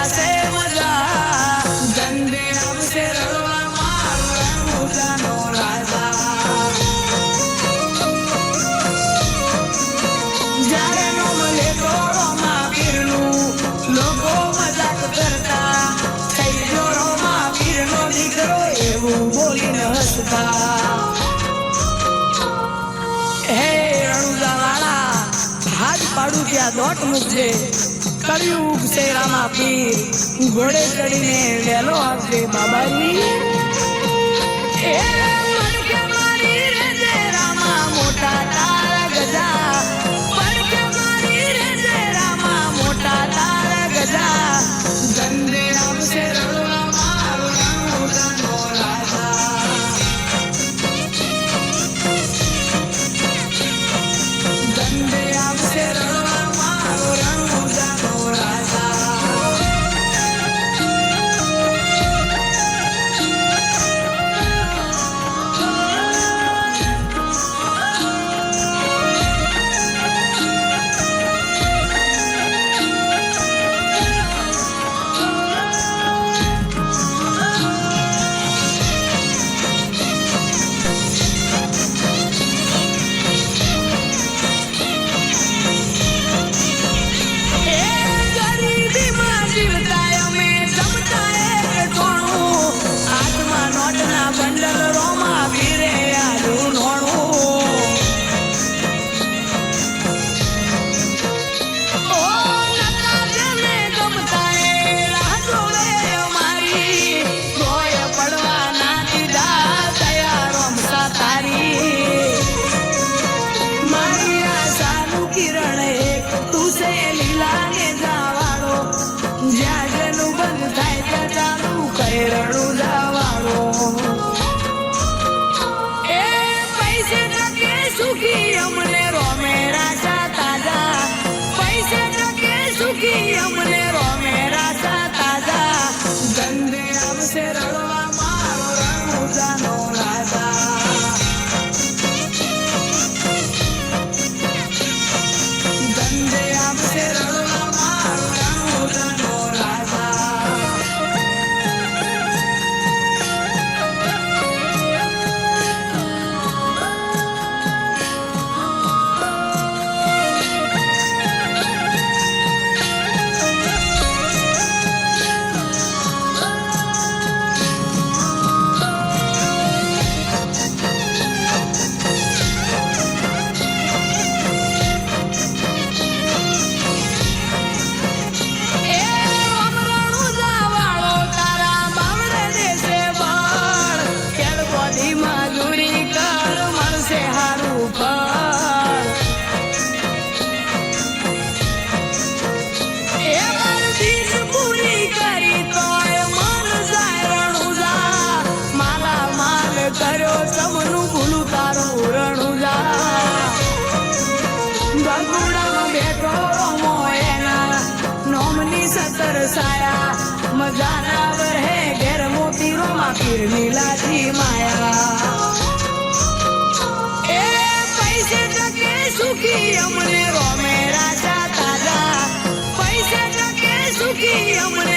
જાશે મજા ધંધે આવશે રળવા મારો રણુજાનો રાજા જ્યારે નોમ લેતો રોમા પીરનું લોકો મજાક કરતા થઈ ગયો રોમા પીરનો દીકરો એવું બોલીને હસતા હે રણુજાવાળા હાથ પાડું ત્યાં દોટ મૂકજે કળિયુગ છે રામા પીર ઘોડે ચડીને વેલો આવજે બાબાજી એ પડકે મારી રે જય રામા મોટા તારા ગજા પડકે મારી રે જય રામા મોટા તારા ગજા ધંધે આવશે રળવા મારો રણુજાનો રાજા ધંધે આવશે રળવા મારો રણુજાનો રાજા मजाना वर है घेर मोती रोमा पीर नीलाजी माया ए पैसे टके सुखी हमने रोमे राजा ताजा पैसे टके सुखी हमने